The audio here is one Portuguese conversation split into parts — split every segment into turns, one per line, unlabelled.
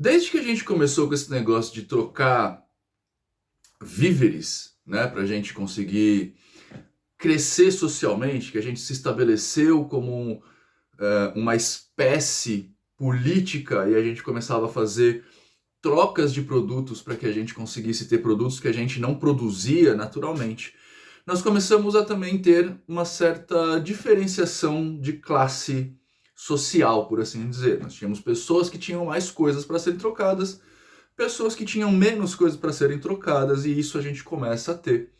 Desde que a gente começou com esse negócio de trocar víveres, né, para a gente conseguir crescer socialmente, que a gente se estabeleceu como uma espécie política e a gente começava a fazer trocas de produtos para que a gente conseguisse ter produtos que a gente não produzia naturalmente, nós começamos a também ter uma certa diferenciação de classe social, por assim dizer. Nós tínhamos pessoas que tinham mais coisas para serem trocadas, pessoas que tinham menos coisas para serem trocadas, e isso a gente começa a ter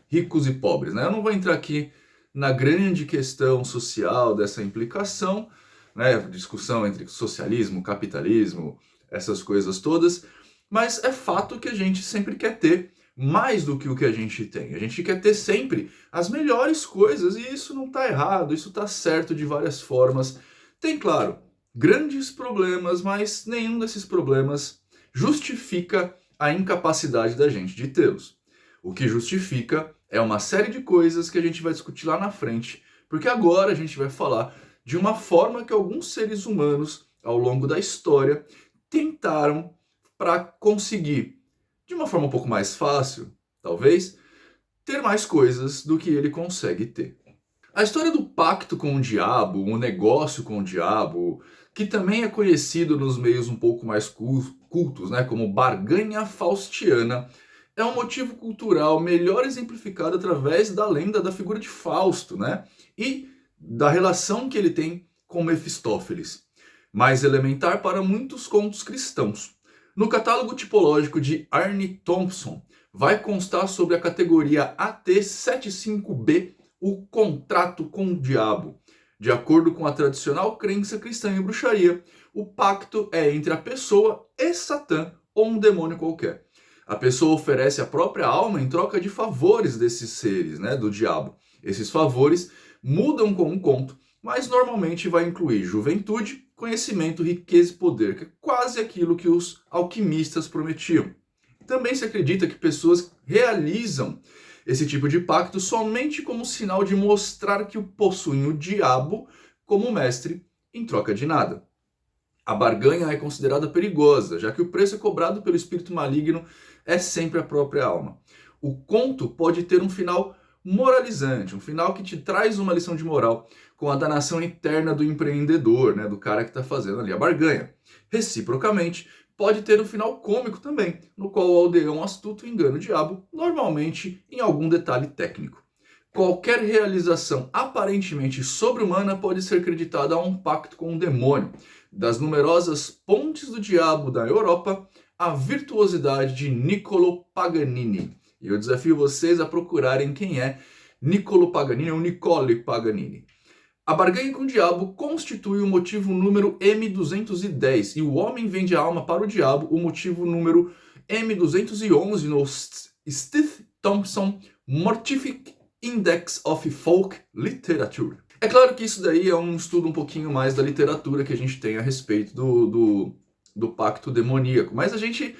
ricos e pobres, né? Eu não vou entrar aqui na grande questão social dessa implicação, né? Discussão entre socialismo, capitalismo, essas coisas todas, mas é fato que a gente sempre quer ter mais do que o que a gente tem. A gente quer ter sempre as melhores coisas, e isso não está errado, isso está certo de várias formas. Tem, claro, grandes problemas, mas nenhum desses problemas justifica a incapacidade da gente de tê-los. O que justifica é uma série de coisas que a gente vai discutir lá na frente, porque agora a gente vai falar de uma forma que alguns seres humanos, ao longo da história, tentaram para conseguir, de uma forma um pouco mais fácil, talvez, ter mais coisas do que ele consegue ter. A história do pacto com o diabo, o negócio com o diabo, que também é conhecido nos meios um pouco mais cultos, né, como barganha faustiana, é um motivo cultural melhor exemplificado através da lenda da figura de Fausto, né, e da relação que ele tem com Mefistófeles, mais elementar para muitos contos cristãos. No catálogo tipológico de Arne Thompson, vai constar sobre a categoria AT75B o contrato com o diabo. De acordo com a tradicional crença cristã em bruxaria, o pacto é entre a pessoa e Satã ou um demônio qualquer. A pessoa oferece a própria alma em troca de favores desses seres, né, do diabo. Esses favores mudam com o conto, mas normalmente vai incluir juventude, conhecimento, riqueza e poder, que é quase aquilo que os alquimistas prometiam. Também se acredita que pessoas realizam esse tipo de pacto somente como sinal de mostrar que possuem o diabo como mestre em troca de nada. A barganha é considerada perigosa, já que o preço cobrado pelo espírito maligno é sempre a própria alma. O conto pode ter um final moralizante, um final que te traz uma lição de moral, com a danação eterna do empreendedor, né, do cara que está fazendo ali a barganha. Reciprocamente, pode ter um final cômico também, no qual o aldeão astuto engana o diabo, normalmente em algum detalhe técnico. Qualquer realização aparentemente sobre-humana pode ser creditada a um pacto com o demônio. Das numerosas pontes do diabo da Europa, a virtuosidade de Niccolo Paganini. E eu desafio vocês a procurarem quem é Niccolo Paganini ou Niccolo Paganini. A barganha com o diabo constitui o motivo número M210 e o homem vende a alma para o diabo, o motivo número M211 no Stith Thompson Mortific Index of Folk Literature. É claro que isso daí é um estudo um pouquinho mais da literatura que a gente tem a respeito do pacto demoníaco, mas a gente,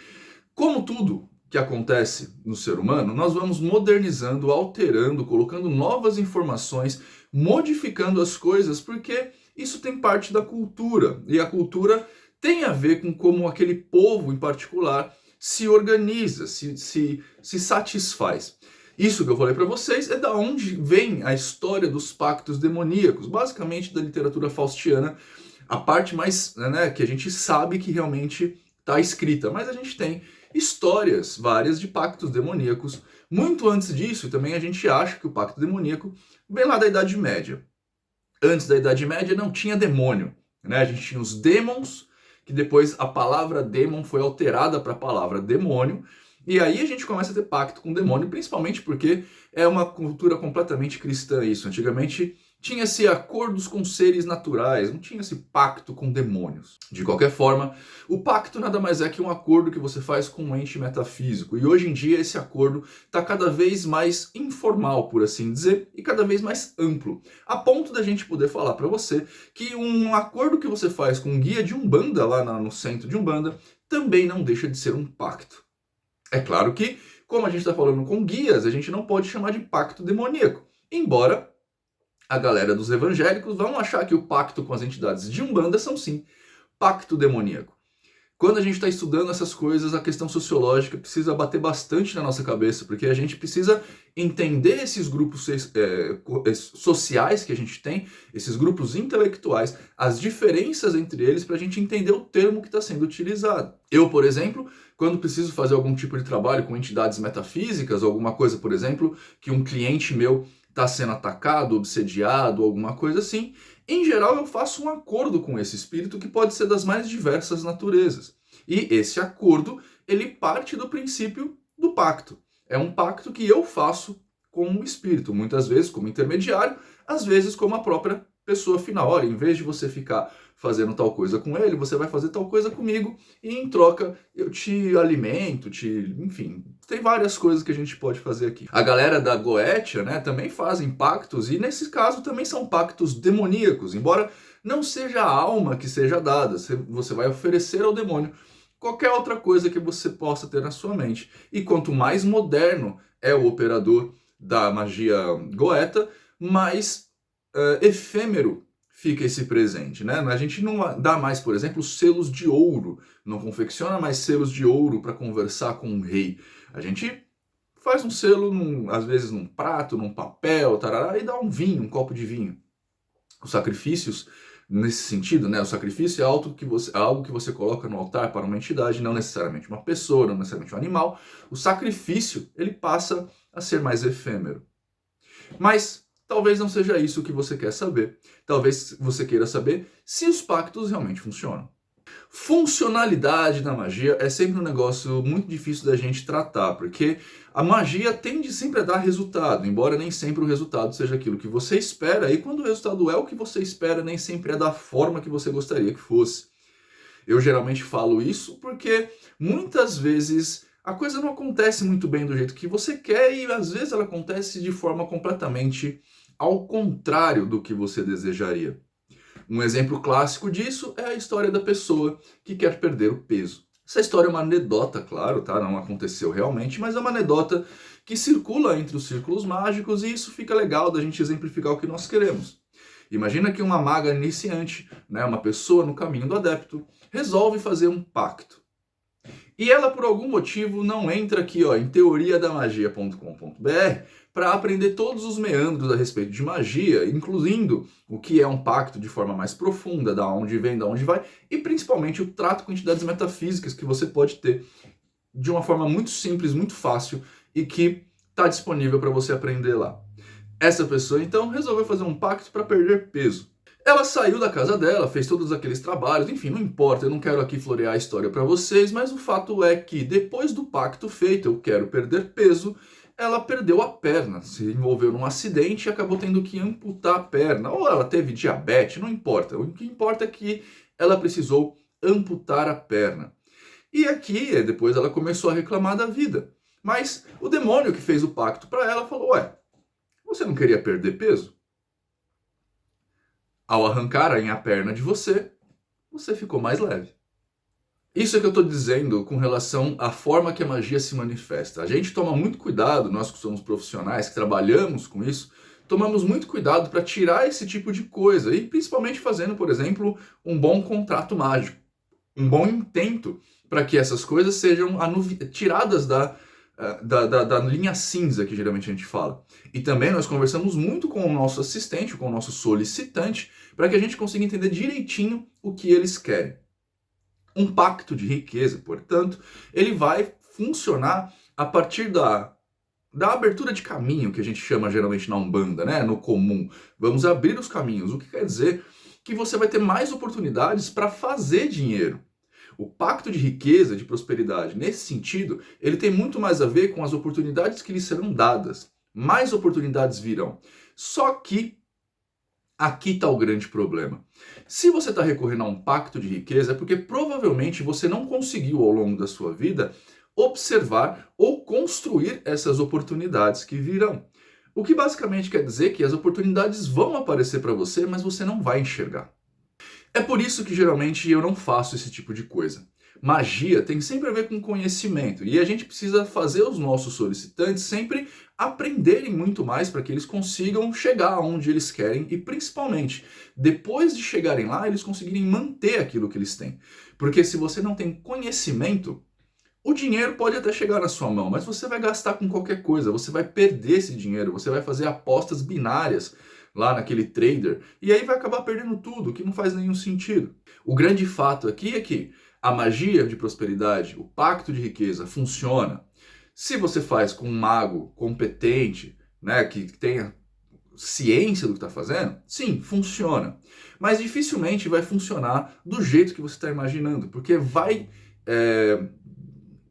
como tudo que acontece no ser humano, nós vamos modernizando, alterando, colocando novas informações, modificando as coisas, porque isso tem parte da cultura. E a cultura tem a ver com como aquele povo em particular se organiza, se satisfaz. Isso que eu falei para vocês é da onde vem a história dos pactos demoníacos, basicamente da literatura faustiana, a parte mais, né, que a gente sabe que realmente está escrita, mas a gente tem histórias várias de pactos demoníacos. Muito antes disso, também a gente acha que o pacto demoníaco vem lá da Idade Média. Antes da Idade Média não tinha demônio, né? A gente tinha os demons, que depois a palavra demon foi alterada para a palavra demônio, e aí a gente começa a ter pacto com o demônio, principalmente porque é uma cultura completamente cristã isso. Antigamente tinha-se acordos com seres naturais, não tinha-se pacto com demônios. De qualquer forma, o pacto nada mais é que um acordo que você faz com um ente metafísico. E hoje em dia esse acordo está cada vez mais informal, por assim dizer, e cada vez mais amplo. A ponto da gente poder falar para você que um acordo que você faz com um guia de Umbanda, lá no centro de Umbanda, também não deixa de ser um pacto. É claro que, como a gente está falando com guias, a gente não pode chamar de pacto demoníaco. Embora a galera dos evangélicos vão achar que o pacto com as entidades de Umbanda são sim pacto demoníaco. Quando a gente está estudando essas coisas, a questão sociológica precisa bater bastante na nossa cabeça, porque a gente precisa entender esses grupos sociais que a gente tem, esses grupos intelectuais, as diferenças entre eles, para a gente entender o termo que está sendo utilizado. Eu, por exemplo, quando preciso fazer algum tipo de trabalho com entidades metafísicas, alguma coisa, por exemplo, que um cliente meu está sendo atacado, obsediado, alguma coisa assim, em geral eu faço um acordo com esse espírito que pode ser das mais diversas naturezas. E esse acordo, ele parte do princípio do pacto. É um pacto que eu faço com o espírito, muitas vezes como intermediário, às vezes como a própria pessoa final. Olha, em vez de você ficar fazendo tal coisa com ele, você vai fazer tal coisa comigo e em troca eu te alimento, enfim, tem várias coisas que a gente pode fazer aqui. A galera da Goetia, né, também fazem pactos e nesse caso também são pactos demoníacos, embora não seja a alma que seja dada, você vai oferecer ao demônio qualquer outra coisa que você possa ter na sua mente. E quanto mais moderno é o operador da magia goeta, mais efêmero fica esse presente, né? A gente não dá mais, por exemplo, selos de ouro, não confecciona mais selos de ouro para conversar com um rei. A gente faz um selo, às vezes num prato, num papel, tarará, e dá um vinho, um copo de vinho. Os sacrifícios, nesse sentido, né? O sacrifício é algo que você coloca no altar para uma entidade, não necessariamente uma pessoa, não necessariamente um animal. O sacrifício, ele passa a ser mais efêmero. Mas talvez não seja isso que você quer saber. Talvez você queira saber se os pactos realmente funcionam. Funcionalidade da magia é sempre um negócio muito difícil da gente tratar, porque a magia tende sempre a dar resultado, embora nem sempre o resultado seja aquilo que você espera, e quando o resultado é o que você espera, nem sempre é da forma que você gostaria que fosse. Eu geralmente falo isso porque muitas vezes a coisa não acontece muito bem do jeito que você quer e às vezes ela acontece de forma completamente ao contrário do que você desejaria. Um exemplo clássico disso é a história da pessoa que quer perder o peso. Essa história é uma anedota, claro, tá? Não aconteceu realmente, mas é uma anedota que circula entre os círculos mágicos e isso fica legal da gente exemplificar o que nós queremos. Imagina que uma maga iniciante, né, uma pessoa no caminho do adepto, resolve fazer um pacto. E ela, por algum motivo, não entra aqui em teoriadamagia.com.br para aprender todos os meandros a respeito de magia, incluindo o que é um pacto de forma mais profunda, da onde vem, da onde vai, e principalmente o trato com entidades metafísicas que você pode ter de uma forma muito simples, muito fácil e que está disponível para você aprender lá. Essa pessoa, então, resolveu fazer um pacto para perder peso. Ela saiu da casa dela, fez todos aqueles trabalhos, enfim, não importa, eu não quero aqui florear a história para vocês, mas o fato é que depois do pacto feito, eu quero perder peso, ela perdeu a perna, se envolveu num acidente e acabou tendo que amputar a perna, ou ela teve diabetes, não importa, o que importa é que ela precisou amputar a perna. E aqui, depois ela começou a reclamar da vida, mas o demônio que fez o pacto para ela falou, ué, você não queria perder peso? Ao arrancarem a perna de você, você ficou mais leve. Isso é que eu estou dizendo com relação à forma que a magia se manifesta. A gente toma muito cuidado, nós que somos profissionais, que trabalhamos com isso, tomamos muito cuidado para tirar esse tipo de coisa. E principalmente fazendo, por exemplo, um bom contrato mágico. Um bom intento para que essas coisas sejam tiradas da linha cinza que geralmente a gente fala. E também nós conversamos muito com o nosso assistente, com o nosso solicitante, para que a gente consiga entender direitinho o que eles querem. Um pacto de riqueza, portanto, ele vai funcionar a partir da abertura de caminho, que a gente chama geralmente na Umbanda, né? No comum. Vamos abrir os caminhos, o que quer dizer que você vai ter mais oportunidades para fazer dinheiro. O pacto de riqueza, de prosperidade, nesse sentido, ele tem muito mais a ver com as oportunidades que lhe serão dadas. Mais oportunidades virão. Só que aqui está o grande problema. Se você está recorrendo a um pacto de riqueza, é porque provavelmente você não conseguiu ao longo da sua vida observar ou construir essas oportunidades que virão. O que basicamente quer dizer que as oportunidades vão aparecer para você, mas você não vai enxergar. É por isso que geralmente eu não faço esse tipo de coisa. Magia tem sempre a ver com conhecimento e a gente precisa fazer os nossos solicitantes sempre aprenderem muito mais para que eles consigam chegar aonde eles querem e principalmente, depois de chegarem lá, eles conseguirem manter aquilo que eles têm. Porque se você não tem conhecimento, o dinheiro pode até chegar na sua mão, mas você vai gastar com qualquer coisa, você vai perder esse dinheiro, você vai fazer apostas binárias lá naquele trader, e aí vai acabar perdendo tudo, que não faz nenhum sentido. O grande fato aqui é que a magia de prosperidade, o pacto de riqueza, funciona se você faz com um mago competente, né, que tenha ciência do que está fazendo. Sim, funciona. Mas dificilmente vai funcionar do jeito que você está imaginando, porque vai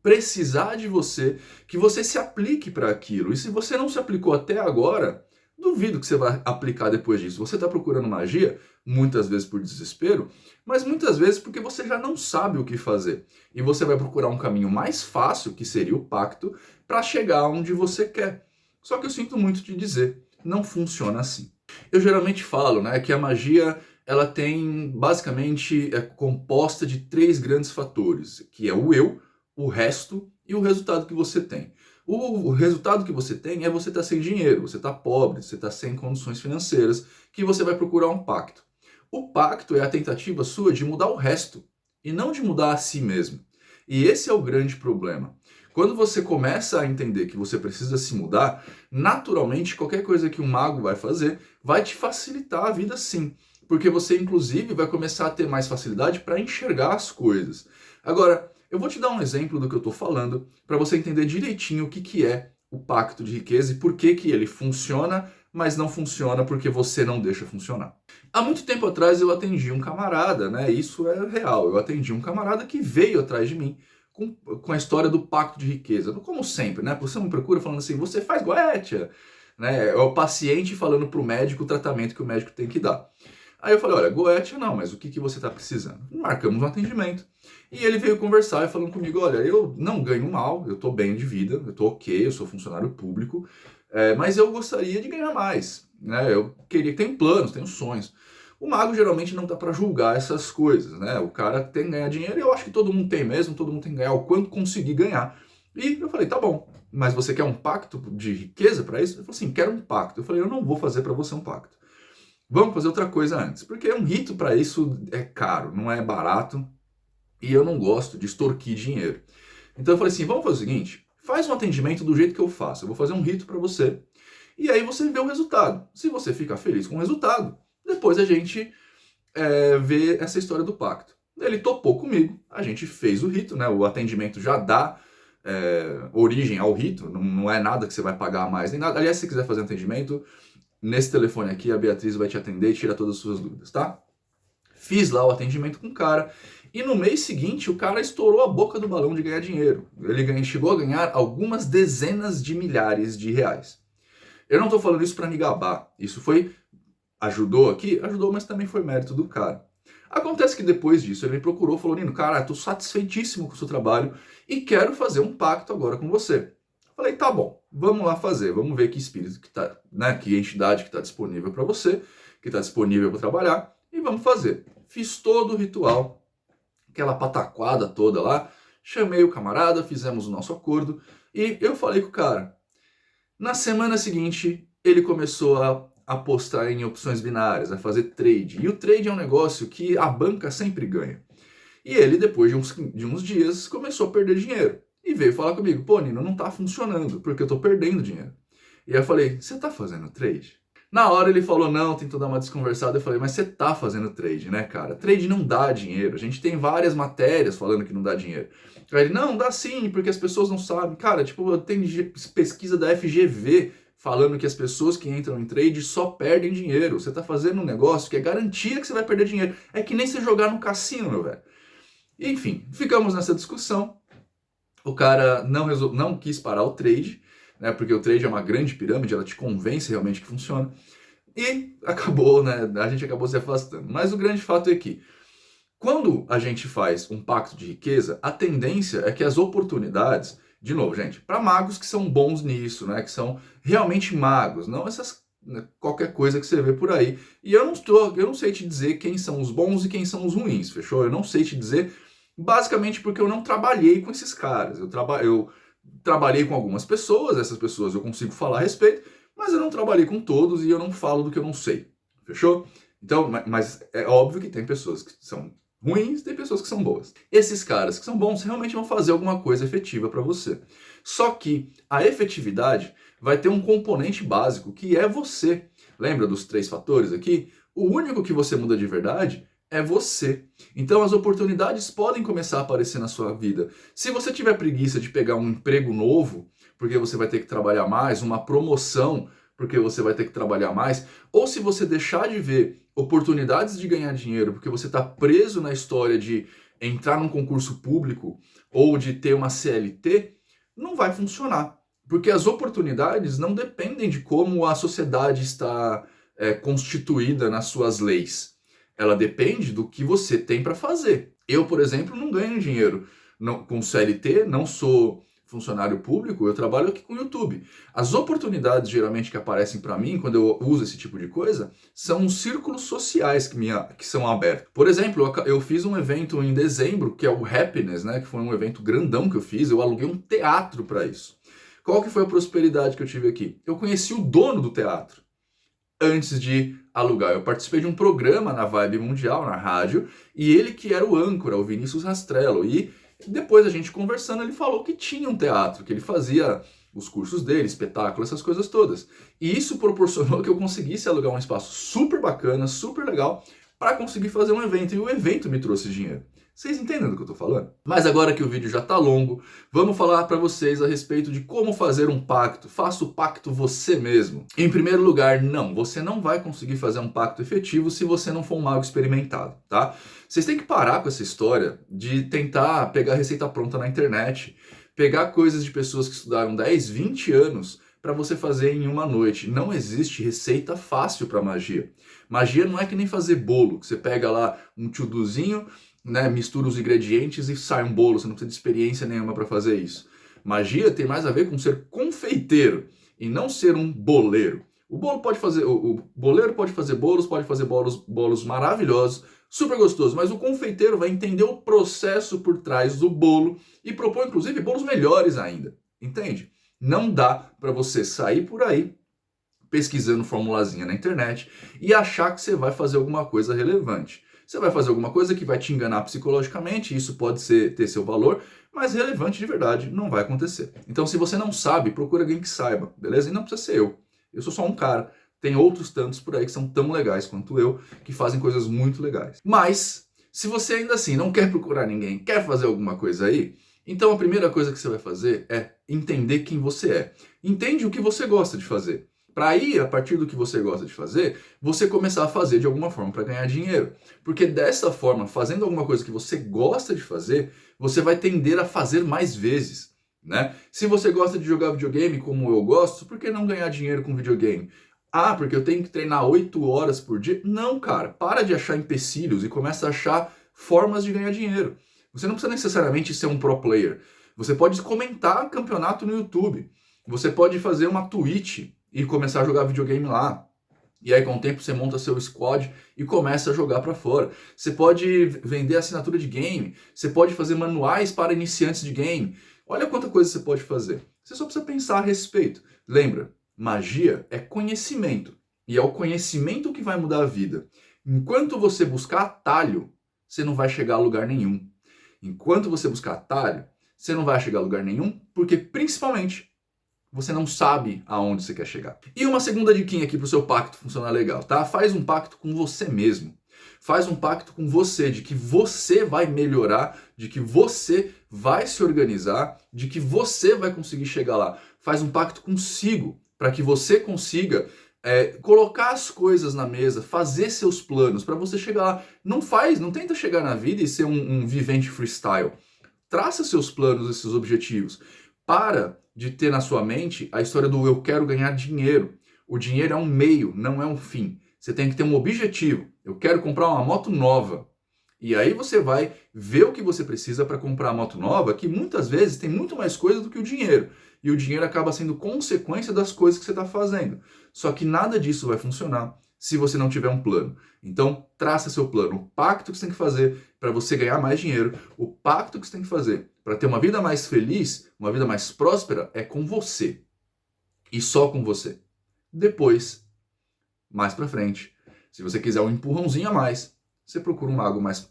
precisar de você, que você se aplique para aquilo. E se você não se aplicou até agora, duvido que você vai aplicar depois disso. Você está procurando magia, muitas vezes por desespero, mas muitas vezes porque você já não sabe o que fazer. E você vai procurar um caminho mais fácil, que seria o pacto, para chegar onde você quer. Só que eu sinto muito te dizer, não funciona assim. Eu geralmente falo, né, que a magia ela tem basicamente composta de 3 grandes fatores, que é o eu, o resto e o resultado que você tem. O resultado que você tem é você estar sem dinheiro, você está pobre, você está sem condições financeiras, que você vai procurar um pacto. O pacto é a tentativa sua de mudar o resto e não de mudar a si mesmo. E esse é o grande problema. Quando você começa a entender que você precisa se mudar, naturalmente qualquer coisa que um mago vai fazer vai te facilitar a vida sim. Porque você, inclusive, vai começar a ter mais facilidade para enxergar as coisas. Agora, eu vou te dar um exemplo do que eu estou falando para você entender direitinho o que é o pacto de riqueza e por que ele funciona, mas não funciona porque você não deixa funcionar. Há muito tempo atrás eu atendi um camarada, né? Isso é real. Eu atendi um camarada que veio atrás de mim com a história do pacto de riqueza. Como sempre, né? Você me procura falando assim, você faz goetia, né? É o paciente falando para o médico o tratamento que o médico tem que dar. Aí eu falei, olha, goetia não, mas o que você está precisando? Marcamos um atendimento. E ele veio conversar e falando comigo, olha, eu não ganho mal, eu estou bem de vida, eu estou ok, eu sou funcionário público, mas eu gostaria de ganhar mais, né? Eu queria, tenho planos, tenho sonhos. O mago geralmente não tá para julgar essas coisas, né? O cara tem que ganhar dinheiro e eu acho que todo mundo tem mesmo, todo mundo tem que ganhar o quanto conseguir ganhar. E eu falei, tá bom, mas você quer um pacto de riqueza para isso? Ele falou assim, quero um pacto. Eu falei, eu não vou fazer para você um pacto. Vamos fazer outra coisa antes, porque um rito para isso é caro, não é barato, e eu não gosto de extorquir dinheiro. Então eu falei assim, vamos fazer o seguinte, faz um atendimento do jeito que eu faço, eu vou fazer um rito para você, e aí você vê o resultado. Se você ficar feliz com o resultado, depois a gente vê essa história do pacto. Ele topou comigo, a gente fez o rito, né? O atendimento já dá origem ao rito, não é nada que você vai pagar a mais, nem nada. Aliás, se você quiser fazer um atendimento, nesse telefone aqui, a Beatriz vai te atender e tirar todas as suas dúvidas, tá? Fiz lá o atendimento com o cara, e no mês seguinte o cara estourou a boca do balão de ganhar dinheiro. Ele chegou a ganhar algumas dezenas de milhares de reais. Eu não estou falando isso para me gabar, isso ajudou aqui? Ajudou, mas também foi mérito do cara. Acontece que depois disso ele me procurou e falou, Nino, cara, estou satisfeitíssimo com o seu trabalho e quero fazer um pacto agora com você. Falei, tá bom, vamos lá fazer, vamos ver que espírito que tá, né, que entidade que está disponível para você, que está disponível para trabalhar, e vamos fazer. Fiz todo o ritual, aquela pataquada toda lá, chamei o camarada, fizemos o nosso acordo, e eu falei com o cara. Na semana seguinte, ele começou a apostar em opções binárias, a fazer trade, e o trade é um negócio que a banca sempre ganha. E ele, depois de uns dias, começou a perder dinheiro. E veio falar comigo, pô, Nino, não tá funcionando, porque eu tô perdendo dinheiro. E aí eu falei, você tá fazendo trade? Na hora ele falou, não, tentou dar uma desconversada. Eu falei, mas você tá fazendo trade, né, cara? Trade não dá dinheiro. A gente tem várias matérias falando que não dá dinheiro. Aí ele, não, dá sim, porque as pessoas não sabem. Cara, tipo, tem pesquisa da FGV falando que as pessoas que entram em trade só perdem dinheiro. Você tá fazendo um negócio que é garantia que você vai perder dinheiro. É que nem você jogar no cassino, meu velho. Enfim, ficamos nessa discussão. O cara não quis parar o trade, né, porque o trade é uma grande pirâmide, ela te convence realmente que funciona, e acabou, né, a gente acabou se afastando. Mas o grande fato é que, quando a gente faz um pacto de riqueza, a tendência é que as oportunidades, de novo, gente, para magos que são bons nisso, né, que são realmente magos, não essas qualquer coisa que você vê por aí. E eu não sei te dizer quem são os bons e quem são os ruins, fechou? Eu não sei te dizer. Basicamente porque eu não trabalhei com esses caras. Eu trabalhei com algumas pessoas, essas pessoas eu consigo falar a respeito, mas eu não trabalhei com todos e eu não falo do que eu não sei. Fechou? Então, mas é óbvio que tem pessoas que são ruins, tem pessoas que são boas. Esses caras que são bons realmente vão fazer alguma coisa efetiva para você. Só que a efetividade vai ter um componente básico, que é você. Lembra dos 3 fatores aqui? O único que você muda de verdade é você. Então as oportunidades podem começar a aparecer na sua vida. Se você tiver preguiça de pegar um emprego novo, porque você vai ter que trabalhar mais, uma promoção, porque você vai ter que trabalhar mais, ou se você deixar de ver oportunidades de ganhar dinheiro, porque você está preso na história de entrar num concurso público ou de ter uma CLT, não vai funcionar. Porque as oportunidades não dependem de como a sociedade está constituída nas suas leis. Ela depende do que você tem para fazer. Eu, por exemplo, não ganho dinheiro com CLT, não sou funcionário público, eu trabalho aqui com o YouTube. As oportunidades geralmente que aparecem para mim quando eu uso esse tipo de coisa são os círculos sociais que são abertos. Por exemplo, eu fiz um evento em dezembro que é o Happiness, né, que foi um evento grandão que eu fiz, eu aluguei um teatro para isso. Qual que foi a prosperidade que eu tive aqui? Eu conheci o dono do teatro antes de alugar. Eu participei de um programa na Vibe Mundial, na rádio, e ele que era o âncora, o Vinícius Rastrello, e depois a gente conversando, ele falou que tinha um teatro, que ele fazia os cursos dele, espetáculo, essas coisas todas. E isso proporcionou que eu conseguisse alugar um espaço super bacana, super legal, para conseguir fazer um evento. E o evento me trouxe dinheiro. Vocês entendem do que eu estou falando? Mas agora que o vídeo já está longo, vamos falar para vocês a respeito de como fazer um pacto. Faça o pacto você mesmo. Em primeiro lugar, não. Você não vai conseguir fazer um pacto efetivo se você não for um mago experimentado, tá? Vocês têm que parar com essa história de tentar pegar receita pronta na internet, pegar coisas de pessoas que estudaram 10, 20 anos para você fazer em uma noite. Não existe receita fácil para magia. Magia não é que nem fazer bolo, que você pega lá um tchuduzinho, né, mistura os ingredientes e sai um bolo, você não precisa de experiência nenhuma para fazer isso. Magia tem mais a ver com ser confeiteiro e não ser um boleiro. O bolo pode fazer, o boleiro pode fazer bolos maravilhosos, super gostosos, mas o confeiteiro vai entender o processo por trás do bolo e propõe inclusive bolos melhores ainda. Entende? Não dá para você sair por aí pesquisando formulazinha na internet e achar que você vai fazer alguma coisa relevante. Você vai fazer alguma coisa que vai te enganar psicologicamente, isso pode ter seu valor, mas relevante de verdade não vai acontecer. Então, se você não sabe, procura alguém que saiba, beleza? E não precisa ser eu. Eu sou só um cara. Tem outros tantos por aí que são tão legais quanto eu, que fazem coisas muito legais. Mas, se você ainda assim não quer procurar ninguém, quer fazer alguma coisa aí, então a primeira coisa que você vai fazer é entender quem você é. Entende o que você gosta de fazer. Para aí, a partir do que você gosta de fazer, você começar a fazer de alguma forma para ganhar dinheiro. Porque dessa forma, fazendo alguma coisa que você gosta de fazer, você vai tender a fazer mais vezes, né? Se você gosta de jogar videogame como eu gosto, por que não ganhar dinheiro com videogame? Ah, porque eu tenho que treinar 8 horas por dia? Não, cara. Para de achar empecilhos e começa a achar formas de ganhar dinheiro. Você não precisa necessariamente ser um pro player. Você pode comentar campeonato no YouTube. Você pode fazer uma Twitch e começar a jogar videogame lá. E aí, com o tempo, você monta seu squad e começa a jogar para fora. Você pode vender assinatura de game. Você pode fazer manuais para iniciantes de game. Olha quanta coisa você pode fazer. Você só precisa pensar a respeito. Lembra, magia é conhecimento. E é o conhecimento que vai mudar a vida. Enquanto você buscar atalho, você não vai chegar a lugar nenhum. Enquanto você buscar atalho, você não vai chegar a lugar nenhum, porque principalmente você não sabe aonde você quer chegar. E uma segunda diquinha aqui para o seu pacto funcionar legal, tá? Faz um pacto com você mesmo. Faz um pacto com você, de que você vai melhorar, de que você vai se organizar, de que você vai conseguir chegar lá. Faz um pacto consigo, para que você consiga colocar as coisas na mesa, fazer seus planos, para você chegar lá. Não tenta chegar na vida e ser um vivente freestyle. Traça seus planos e seus objetivos. Para de ter na sua mente a história do eu quero ganhar dinheiro. O dinheiro é um meio, não é um fim. Você tem que ter um objetivo. Eu quero comprar uma moto nova. E aí você vai ver o que você precisa para comprar a moto nova, que muitas vezes tem muito mais coisa do que o dinheiro. E o dinheiro acaba sendo consequência das coisas que você está fazendo. Só que nada disso vai funcionar se você não tiver um plano. Então, traça seu plano. O pacto que você tem que fazer para você ganhar mais dinheiro, o pacto que você tem que fazer para ter uma vida mais feliz, uma vida mais próspera, é com você. E só com você. Depois, mais para frente, se você quiser um empurrãozinho a mais, você procura um mago mais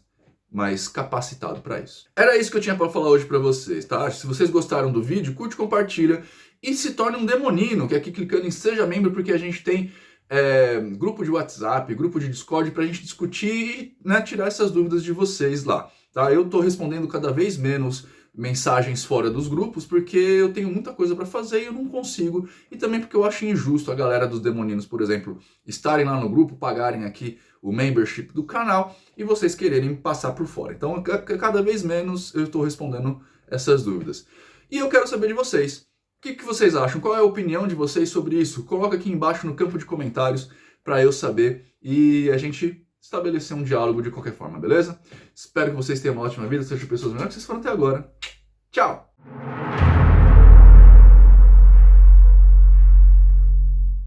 mais capacitado para isso. Era isso que eu tinha para falar hoje para vocês, tá? Se vocês gostaram do vídeo, curte, compartilha e se torne um demonino, que é aqui clicando em Seja Membro, porque a gente tem grupo de WhatsApp, grupo de Discord para a gente discutir e, né, tirar essas dúvidas de vocês lá, tá? Eu estou respondendo cada vez menos mensagens fora dos grupos, porque eu tenho muita coisa para fazer e eu não consigo, e também porque eu acho injusto a galera dos demoninos, por exemplo, estarem lá no grupo, pagarem aqui o membership do canal e vocês quererem passar por fora. Então, cada vez menos eu estou respondendo essas dúvidas. E eu quero saber de vocês. O que vocês acham? Qual é a opinião de vocês sobre isso? Coloca aqui embaixo no campo de comentários para eu saber e a gente estabelecer um diálogo de qualquer forma, beleza? Espero que vocês tenham uma ótima vida, sejam pessoas melhores que vocês foram até agora. Tchau!